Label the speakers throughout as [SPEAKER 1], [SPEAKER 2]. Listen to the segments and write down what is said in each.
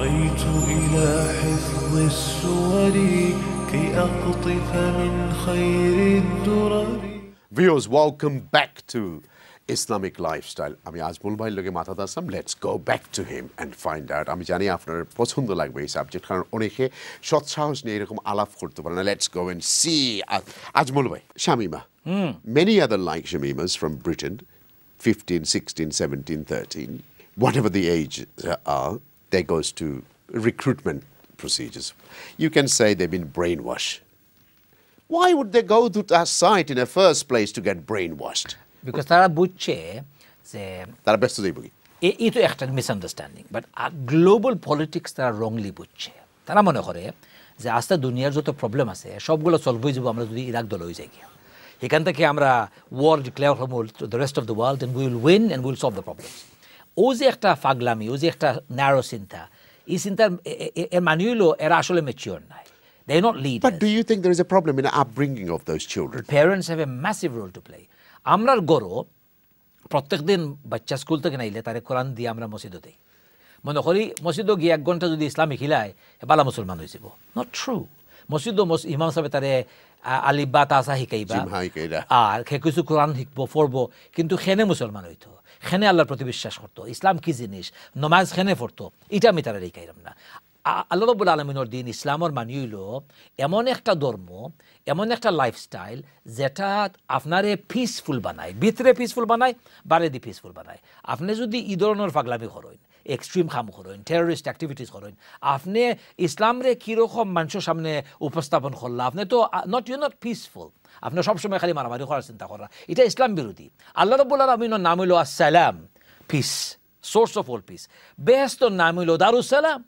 [SPEAKER 1] بغيت إلى حفظ السور كي أقطف من خير الدرر.
[SPEAKER 2] Viewers, welcome back to Islamic Lifestyle. আমি আজমল ভাইয়ের লগে মাথা দাসলাম. Let's go back to him and find out. আমি জানি আপনার পছন্দ লাগবে এই সাবজেক্ট, কারণ অনেকে সৎসাহস নিয়ে এরকম আলাপ করতে পারে না. Let's go and see. Ajmal ভাই, Shamima. Many other like Shamimas from Britain, 15, 16, 17, 13, whatever the age are, they goes to recruitment procedures. You can say they've been brainwashed. Why would they go to that site in the first place to get brainwashed?
[SPEAKER 3] Because তারা বুঝছে যে
[SPEAKER 2] তারা ব্যস্ত যাইব কি?
[SPEAKER 3] এই তো একটা মিসআন্ডারস্ট্যান্ডিং, বাট গ্লোবাল পলিটিক্স তারা রংলি বুঝছে. তারা মনে করে যে আজকে দুনিয়ার যত প্রবলেম আছে সবগুলো সলভ হয়ে যাবো আমরা যদি ইরাক দল হয়ে যাই গিয়া. এখান থেকে আমরা ওয়ার ডিক্লেয়ার করবো to the rest of the world and we will win and will solve the problems. ও যে একটা পাগলামি, ও যে একটা ন্যারো চিন্তা, এই চিন্তার এর মানে হইলো এরা আসলে ম্যাচিওর নাই. They are not leaders.
[SPEAKER 2] But do you think there is a problem in the upbringing of those children?
[SPEAKER 3] Parents have a massive role to play. আমরার গরো প্রত্যেক দিন বাচ্চা স্কুল থেকে নাইলে তারে কোরআন দিয়ে আমরা মসজিদে দেই. মনে করি মসজিদও গিয়ে 1 ঘন্টা যদি ইসলামিক হিলায় বালা মুসলমান হয়ে যাব. Not true. মসজিদও ইমাম সাহেব তারে আলিফ বা তাসা শিখাইবা আর কিছু কোরআন শিখবো পড়বো, কিন্তু খেনে মুসলমান হইতো, খেনে আল্লাহর প্রতি বিশ্বাস করতো, ইসলাম কি জিনিস, নমাজ খেনে পড়তো. এটা আমি তারা শিখাইলাম না. আল্লাহ রাব্বুল আলামিনের দিন ইসলামের মানে হইল এমন একটা ধর্ম, এমন একটা লাইফস্টাইল যেটা আপনারে পিসফুল বানায়, ভিতরে পিসফুল বানায়, বাইরে দিয়ে পিসফুল বানায়. আপনি যদি এই ধরনের পাগলামি করেন, এক্সট্রিম কাম করেন, টেররিস্ট অ্যাক্টিভিটিস করেন, আপনি ইসলামরে কীরকম মানুষের সামনে উপস্থাপন করলা, আপনি তো ইউ নট পিসফুল. আপনি সবসময় খালি মারামারি করার চিন্তা করা, এটা ইসলাম বিরোধী. আল্লাহ রাব্বুল আলামিনের নাম হইল আসসালাম, peace, source of all peace. বেহেশতের নাম হইল দারুস-সালাম.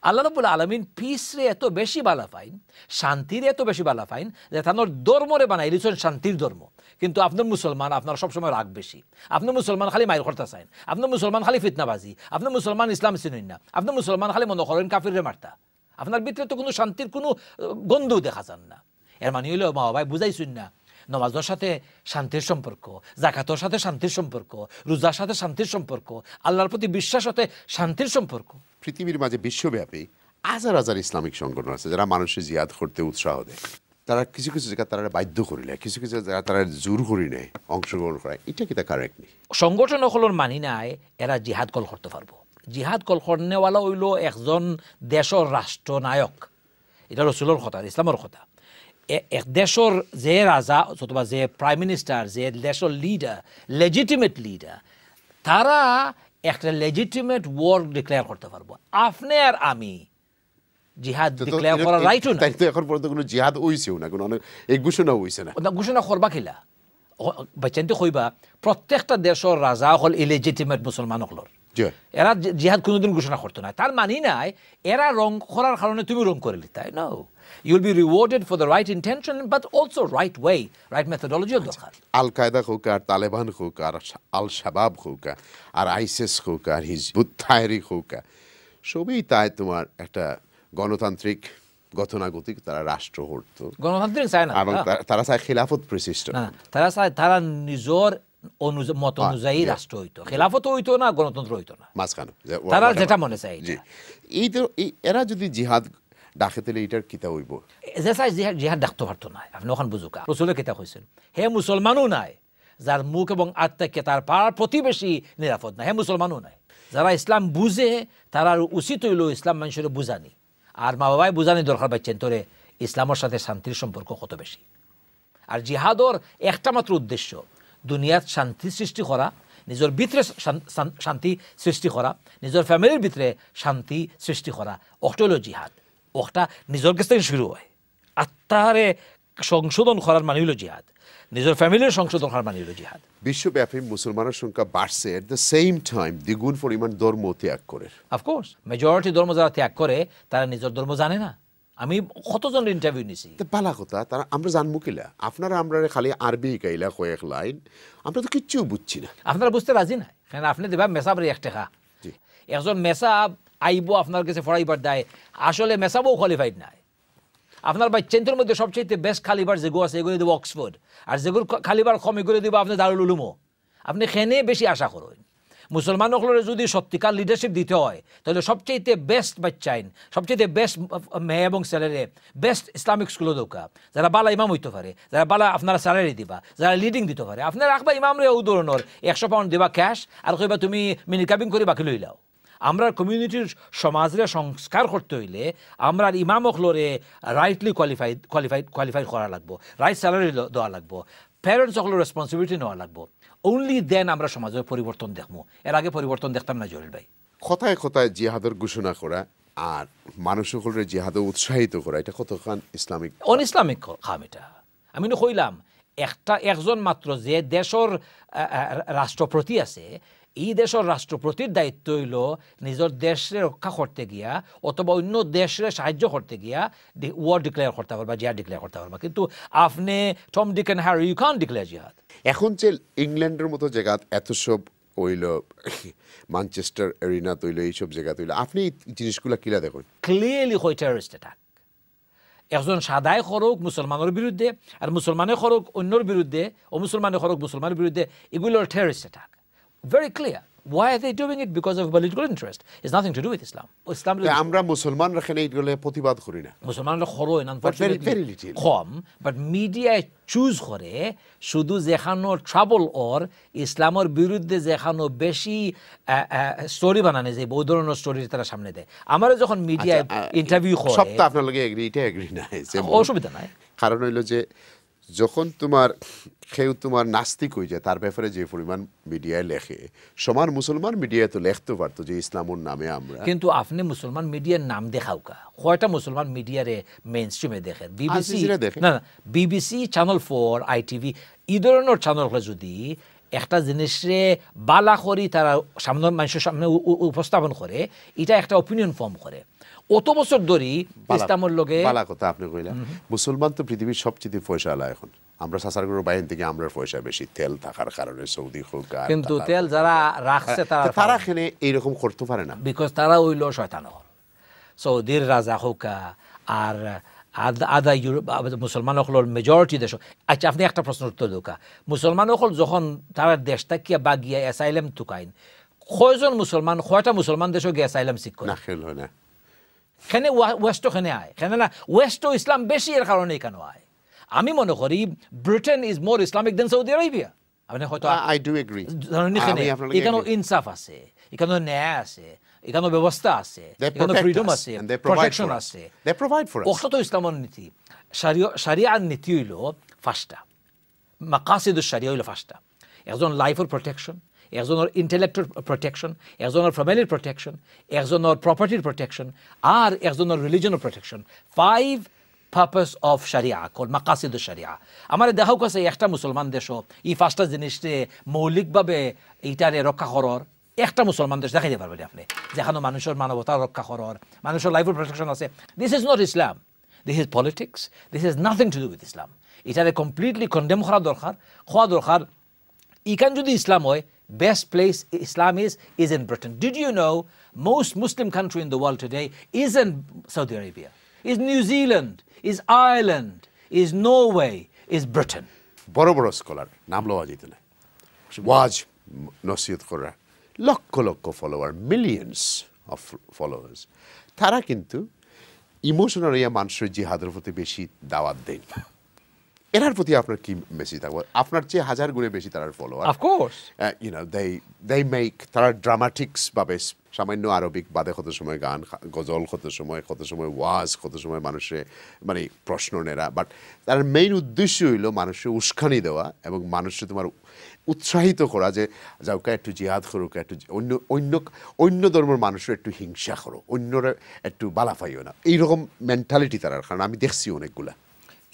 [SPEAKER 3] আল্লাহ রাব্বুল আলামিন পিসরে এত বেশি বালা পাইন, শান্তির এত বেশি বালা পাইন যে তানোর ধর্মরে বানাই দিয়েছেন শান্তির ধর্ম. কিন্তু আপনার মুসলমান, আপনার সবসময় রাগ বেশি. আপনি মুসলমান খালি মাইর করতে চান, আপনি মুসলমান খালি ফিতনাবাজি, আপনি মুসলমান ইসলাম চিনেন না, আপনি মুসলমান খালি মনে করেন কাফিরে মারতা. আপনার ভিতরে তো কোনো শান্তির কোনো গন্ধও দেখা যান না. এর মানে হইল মা বাবাই বুঝাইছেন না নমাজের সাথে শান্তির সম্পর্ক, জাকাতের সাথে শান্তির সম্পর্ক, রোজার সাথে শান্তির সম্পর্ক, আল্লাহর প্রতি বিশ্বাসের সাথে শান্তির সম্পর্ক.
[SPEAKER 2] পৃথিবীর মাঝে বিশ্বব্যাপী হাজার হাজার ইসলামিক সংগঠন আছে যারা মানুষের জিহাদ করতে উৎসাহ দেয়. তারা কিছু কিছু জায়গায় তারা বাধ্য করিলে, কিছু কিছু জায়গায় তারা জোর করি নেয় অংশগ্রহণ করায়. এটা কি তা কারেক্ট নেই?
[SPEAKER 3] সংগঠন হলোর মানি নাই এরা জিহাদ কল করতে পারবো. জিহাদ কল করনেওয়ালা হইল একজন দেশের রাষ্ট্রনায়ক. এটা রসুলের কথা, ইসলামের কথা. এক দেশের যে রাজা অথবা যে প্রাইম মিনিস্টার, যে দেশের লিডার, লেজিটিমেট লিডার, তারা একটা লেজিটিমেট ওয়ার ডিক্লেয়ার করতে পারবো. আপনি আর আমি জিহাদ ডিক্লেয়ার করার রাইটও না.
[SPEAKER 2] তো এখন পর্যন্ত কোনো জিহাদ হইছেও না, কোনো এই ঘোষণা হইছে না.
[SPEAKER 3] ঘোষণা করবা কিলা বাচ্চান্তে কইবা প্রত্যেকটা দেশের রাজা হল ইলেজিটিমেট মুসলমান হলর. এরা জিহাদ কোনোদিন ঘোষণা করতো না. তার মানি নাই এরা রং করার কারণে তুমি রং করে লিতাই. No, you'll be rewarded for the right intention but also right way, right methodology দরকার.
[SPEAKER 2] আল কায়দা হোক আর তালেবান হোক আর আল শাবাব হোক আর আইসিস হোক আর হিজবুত তাহরিক হোক, সবই তাই তোমার একটা গণতান্ত্রিক গতানুগতিক তারা রাষ্ট্র হতো.
[SPEAKER 3] গণতান্ত্রিক চায় না,
[SPEAKER 2] এবং তারা চায় খিলাফত প্রতিষ্ঠা.
[SPEAKER 3] তারা চায় তারা নিজের মত অনুযায়ী রাষ্ট্র হইতো, খেলাফত হইতো না, গণতন্ত্র হইতো না, মাঝখানে তারা যেটা মনে চায়.
[SPEAKER 2] এই তো এরা যদি জিহাদ ডাকে তাহলে এটার কিতা হইব?
[SPEAKER 3] জিহাদ ডাকতে পারতো না. আপনি ওখান বুঝুকা রসুলের কিতা হয়েছেন, হে মুসলমানও নাই যার মুখ এবং আত্মাকে তার পাড়ার প্রতিবেশী নিরাপদ না. হে মুসলমানও নাই যারা ইসলাম বুঝে, তারা উচিত হইল ইসলাম মানুষের বুঝানি. আর মা বাবাই বুঝানি দরকার পাচ্ছেন তোরে ইসলামের সাথে শান্তির সম্পর্ক কত বেশি. আর জিহাদর একটা মাত্র উদ্দেশ্য দুনিয়ার শান্তি সৃষ্টি করা, নিজের ভিতরে শান্তি সৃষ্টি করা, নিজের ফ্যামিলির ভিতরে শান্তি সৃষ্টি করা. ওটা হলো জিহাদ. ওটা নিজের কাছ থেকে শুরু হয়. আত্মারে সংশোধন করার মানে হলো জিহাদ, নিজের ফ্যামিলির সংশোধন করার মানে হলো জিহাদ.
[SPEAKER 2] বিশ্বব্যাপী মুসলমানের সংখ্যা বাড়ছে, এট দ্য সেম টাইম দ্বিগুণ পরিমাণ ধর্ম ত্যাগ করে.
[SPEAKER 3] অফকোর্স মেজরিটি ধর্ম যারা ত্যাগ করে তারা নিজের ধর্ম জানে না. আমি কতজনের ইন্টারভিউ নিছি.
[SPEAKER 2] ভালো কথা, তারা আমরা জানবো কিলা? আপনারা আমরা খালি আরবি গাইলা কয়েক লাইন, আমরা তো কিচ্ছু বুঝছি না.
[SPEAKER 3] আপনারা বুঝতে রাজি নাই, কারণ আপনি দেবা মেসাব রে 1 টাকা. একজন মেসাব আইব আপনার কাছে ফরাইবার দেয়, আসলে মেসাবও কোয়ালিফাইড নাই. আপনার বাচ্চাদের মধ্যে সবচেয়ে বেস্ট খালিবার যেগুলো আছে এগুলো দেবো অক্সফোর্ড, আর যেগুলো খালিবার কম এগুলো দেবো আপনি দারুল উলুমও. আপনি খেনে বেশি আশা করেন. মুসলমানসকলের যদি সত্যিকার লিডারশিপ দিতে হয় তাহলে সবচেয়ে বেস্ট বাচ্চাইন সবচেয়ে বেস্ট মেয়ে এবং ছেলেরে বেস্ট ইসলামিক স্কুলে দৌকা যারা বালা ইমাম হইতে পারে যারা বালা আপনারা স্যালারি দিবা যারা লিডিং দিতে পারে আপনারা রাখবা ইমামরে ও ধরনের 100 পাউন্ড দিবা ক্যাশ আর কইবা তুমি মিনিকাবিং করে বাকি লইলাও আমরা কমিউনিটির সমাজরে সংস্কার করতে হইলে আমরা ইমামকলরে রাইটলি কোয়ালিফাইড করা লাগবো রাইট স্যালারি দেওয়া লাগবো প্যারেন্টস সকলের রেসপন্সিবিলিটি নেওয়া লাগবো অনলি দেন আমরা সমাজের পরিবর্তন দেখবো এর আগে পরিবর্তন দেখতাম না জলিল ভাই
[SPEAKER 2] কথায় কথায় জিহাদের ঘোষণা করা আর মানুষ সকলের জিহাদে উৎসাহিত করা এটা কতখান ইসলামিক
[SPEAKER 3] অন ইসলামিক কাম এটা আমি কইলাম একজন মাত্র যে দেশের রাষ্ট্রপতি আছে এই দেশের রাষ্ট্রপতির দায়িত্ব হইল নিজের দেশে রক্ষা করতে গিয়া অথবা অন্য দেশে সাহায্য করতে গিয়া ওয়ার ডিক্লেয়ার করতে পারবা জিহাদ ডিক্লেয়ার করতে পারবা কিন্তু আপনি Tom Dick and Harry you can declare jihad
[SPEAKER 2] এখন যে ইংল্যান্ডের মতো জায়গা এত সব হইল ম্যানচেস্টার এরিনা তৈল এইসব জায়গা তৈল আপনি এই জিনিসগুলো কিলা দেখুন
[SPEAKER 3] ক্লিয়ারলি হয় টেররিস্ট অ্যাটাক একজন সাদাই খরক মুসলমানের বিরুদ্ধে আর মুসলমানে খরক অন্যর বিরুদ্ধে ও মুসলমানে খরক মুসলমানের বিরুদ্ধে এগুলোর terrorist attack very clear. Why are they doing it? Because of political interest. It's nothing to do with Islam. Islam
[SPEAKER 2] আমরা মুসলমান রাখেন এইগুলো প্রতিবাদ করি না
[SPEAKER 3] মুসলমানরা খরচ
[SPEAKER 2] very little.
[SPEAKER 3] কম বাট মিডিয়ায় চুজ করে শুধু যেখানো ট্রাবল ওর ইসলামের বিরুদ্ধে যেখানো বেশি স্টোরি বানানে যে বহু ধরনের স্টোরি তারা সামনে দেয় আমার যখন মিডিয়ায় ইন্টারভিউ করে
[SPEAKER 2] সব তো আপনার লগে এটা এগ্রি না
[SPEAKER 3] অসুবিধা নাই
[SPEAKER 2] কারণ হইল যে যখন তোমার কেউ তোমার নাস্তিক হয়ে যায় তার ব্যাপারে যে পরিমাণ মিডিয়ায় লেখে সমান মুসলমান মিডিয়ায় তো লেখতে পারতো যে ইসলামের নামে আমরা
[SPEAKER 3] কিন্তু আপনি মুসলমান মিডিয়ার নাম দেখাও কা কয়টা মুসলমান মিডিয়ারে মেইন স্ট্রিমে দেখেন বিবিসি না বিবিসি চ্যানেল 4 আইটিভি এই ধরনের চ্যানেলগুলো যদি একটা জিনিসে বালা করি তারা সামনের মানুষের সামনে উপস্থাপন করে এটা একটা অপিনিয়ন ফর্ম করে অত বছর ধরে ইসলামের লগে
[SPEAKER 2] বালা কথা আপনি কইলেন মুসলমান তো পৃথিবীর সবচেয়ে পয়সাওয়ালা এখন আমরা সাসারগুলোর বাইরে থেকে আমরা পয়সা বেশি তেল থাকার কারণে সৌদি হোক
[SPEAKER 3] কিন্তু তেল যারা রাখছে
[SPEAKER 2] তারা এখানে এইরকম করতে পারে না
[SPEAKER 3] বিকজ তারা হইল শয়তান সৌদির রাজা হোক আর আদা ইউরোপ মুসলমান হকলের মেজরিটি দেশ আচ্ছা আপনি একটা প্রশ্ন উত্তর দোকা মুসলমান হকল যখন তারা দেশ থাকিয়া বা গিয়া অ্যাসাইলাম তুকাইন কয়জন মুসলমান কয়টা মুসলমান দেশও গিয়ে অ্যাসাইলাম শিখ করে
[SPEAKER 2] না
[SPEAKER 3] এখানে ওয়েস্টও এখানে আয় এখানে না ওয়েস্টও ইসলাম বেশি এর কারণে এখানে আয় আমি মনে করি Britain is more Islamic than Saudi Arabia আপনি হয়তো
[SPEAKER 2] আই ডু এগ্রি
[SPEAKER 3] এখানে ইনসাফ আছে এখানে ন্যায় আছে এখানে ব্যবস্থা আছে এখানে ফ্রিডম আছে প্রোটেকশন আছে ওটা তো ইসলামের নীতি শরিয়ার নীতি হইল পাঁচটা মাকাসিদুশ শরিয়া হইল পাঁচটা একজন লাইফের প্রোটেকশন একজনের ইন্টেলেক্টুয়াল প্রোটেকশন একজনের ফ্যামিলির প্রোটেকশন একজনের প্রপার্টির প্রোটেকশন আর একজনের রিলিজনের প্রোটেকশন 5 পারপাস অফ শরিয়া কল মাকাসিদুশ শরিয়া আমার দেখাও কাছে একটা মুসলমান দেশও এই পাঁচটা জিনিসে মৌলিকভাবে এইটারে রক্ষা করার একটা মুসলমান দেশ দেখাইতে পারবেন আপনি যেখানে মানুষের মানবতা রক্ষা করার মানুষের লাইফের প্রোটেকশন আছে this is not Islam this is politics this is nothing to do with Islam এটারে কমপ্লিটলি কন্ডেম করা দরকার ইখান যদি ইসলাম হয় best place Islam is in Britain. Did you know most Muslim country in the world today isn't Saudi Arabia, is New Zealand, is Ireland, is Norway, is Britain.
[SPEAKER 2] বড় বড় scholar নাম লওয়া যেত না ওয়াজ নসিহত করা lakh lakh follower millions of followers তারা কিন্তু ইমোশনাল মানুষের জিহাদের প্রতি বেশি দাওয়াত দেন এটার প্রতি আপনার কি মেসেজ থাকবে আপনার চেয়ে হাজার গুণে বেশি তার follower
[SPEAKER 3] of course
[SPEAKER 2] you know they make তারা ড্রামাটিক্স ভাবে সামান্য আরবিক বাদে কত সময় গান গজল কত সময় ওয়াজ কত সময় মানুষে মানে প্রশ্ন নেরা বাট তার মেইন উদ্দেশ্য হইল মানুষের উস্কানি দেওয়া এবং মানুষের তোমার উৎসাহিত করা যে যাওকা একটু জিহাদ করুক একটু অন্য ধর্মের মানুষের একটু হিংসা করো অন্যরা একটু বালাফাইও না এইরকম মেন্টালিটি তার কারণ আমি দেখছি অনেকগুলা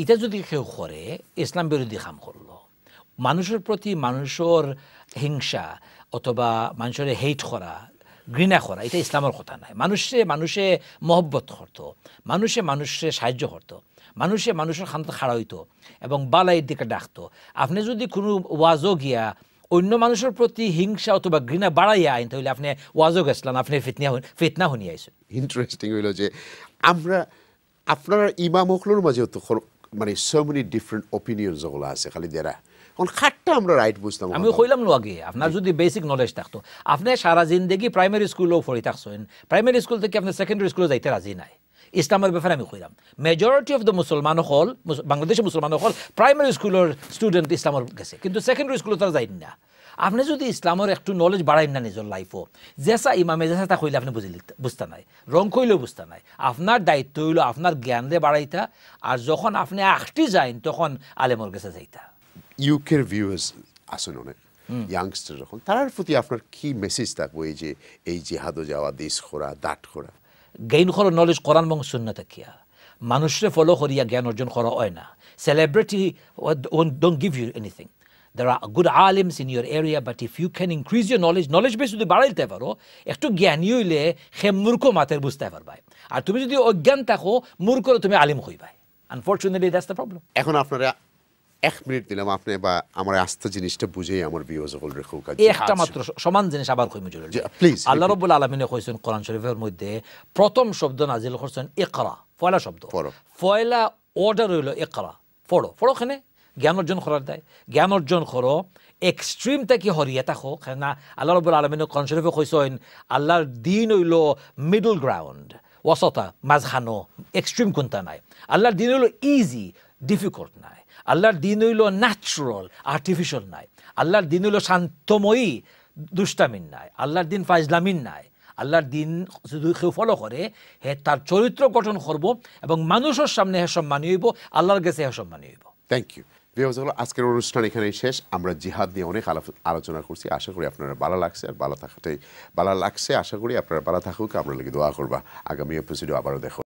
[SPEAKER 3] এটা যদি কেউ করে ইসলাম বিরোধী কাম করলো মানুষের প্রতি মানুষের হিংসা অথবা মানুষের হেট করা ঘৃণা করা এটা ইসলামের কথা নয় মানুষে মহব্বত করতো মানুষে সাহায্য করতো মানুষের খান্তা খাড়া হইতো এবং বালাইয়ের দিকে ডাকতো আপনি যদি কোনো ওয়াজও গিয়া অন্য মানুষের প্রতি হিংসা অথবা ঘৃণা বাড়াইয়া আইন তাহলে আপনি ওয়াজও গেছিলেন আপনি ফিতনা শুনিয়ে আইসেন
[SPEAKER 2] ইন্টারেস্টিং হইল যে আমরা আপনারা ইমাম হকলোর মাঝে তো মানে সো মেনি ডিফারেন্ট অপিনিয়ন যেগুলো আছে খালি যারা খাটটা আমরা রাইট বুঝতাম
[SPEAKER 3] আমি কইলাম নো আগে আপনার যদি বেসিক নলেজ থাকতো আপনি সারা জিন্দগি প্রাইমারি স্কুলেও পড়ি থাকছেন প্রাইমারি স্কুল থেকে আপনি সেকেন্ডারি স্কুলে যাইতে রাজি নাই ইসলামের ব্যাপারে আমি কইলাম মেজরিটি অফ দ্য মুসলমান হল বাংলাদেশের মুসলমান হল প্রাইমারি স্কুলের স্টুডেন্ট ইসলামের গেছে কিন্তু সেকেন্ডারি স্কুলে তারা যাই না আপনি যদি ইসলামের একটু নলেজ বাড়াই না নিজের লাইফও যেসা ইমামে যেসা তা কইলে আপনি বুঝতে নাই রং কইলেও বুঝতে নাই আপনার দায়িত্ব হইল আপনার জ্ঞান দিয়ে বাড়াইতা আর যখন আপনি আখটি যাইন তখন আলেমর গেছে যাইতা
[SPEAKER 2] ইউকের ভিউয়ার্স আসুন অনেক ইয়াংস্টার যখন তার প্রতি আপনার কি মেসেজ থাকবো এই জিহাদও যাওয়া দেশ খোরা দাঁত খোরা
[SPEAKER 3] গেইন করার নলেজ কোরআন এবং সুন্নাত কিয়া মানুষরে ফলো করিয়া জ্ঞান অর্জন করা হয় না celebrity don't give you anything There are good alims in your area, but if you can increase your knowledge base যদি বাড়াইতে পারো একটু জ্ঞানী হইলে সে মূর্খ মাতের বুঝতে পারবাই আর তুমি যদি অজ্ঞান থাকো মূর্খ তুমি আলিম হইবাই আনফরচুনেটলি দ্যাটস দ্য প্রবলেম
[SPEAKER 2] এখন আপনারা 1 মিনিট দিলাম আপনি বা আমার আস্থা জিনিসটা বুঝেই আমার ভিউয়ার্স সকল রেখো কাজ
[SPEAKER 3] একটা মাত্র সমান জিনিস আবার কইমু জরুরি
[SPEAKER 2] প্লিজ
[SPEAKER 3] আল্লাহ রাব্বুল আলামিন কইছেন কোরআন শরীফের মধ্যে প্রথম শব্দ নাজিল করছেন ইকরা পয়লা শব্দ পয়লা অর্ডার হইল ইকরা পড়ো খানে জ্ঞান অর্জন করার দেয় জ্ঞান অর্জন করো এক্সট্রিম থেকে হরিয়ে থাকো না আল্লাহ রাব্বুল আলামিন কোরআন শরীফে কইছেন আল্লাহর দিন হইল মিডল গ্রাউন্ড ওয়াসতা মাঝখানো এক্সট্রিম কোনটা নাই আল্লাহর দিন হইল ইজি ডিফিকাল্ট নাই আল্লাহর দিন হইল ন্যাচুরাল আর্টিফিশিয়াল নাই আল্লাহর দিন হইল শান্তময়ী দুষ্টামিন নাই আল্লাহর দিন ফাজলামিন নাই আল্লাহর দিন যদি কেউ ফলো করে হে তার চরিত্র গঠন করব এবং মানুষের সামনে হে সম্মানী হইব আল্লাহর কাছে হে সম্মানী হইব
[SPEAKER 2] থ্যাংক ইউ আজকের অনুষ্ঠান এখানেই শেষ আমরা জিহাদ নিয়ে অনেক আলোচনা করছি আশা করি আপনারা ভালো লাগছে আর ভালো থাকাটাই ভালো লাগছে আশা করি আপনারা ভালো থাকুক আমরা লাগি দোয়া করবা আগামী এপিসোডে আবারও দেখো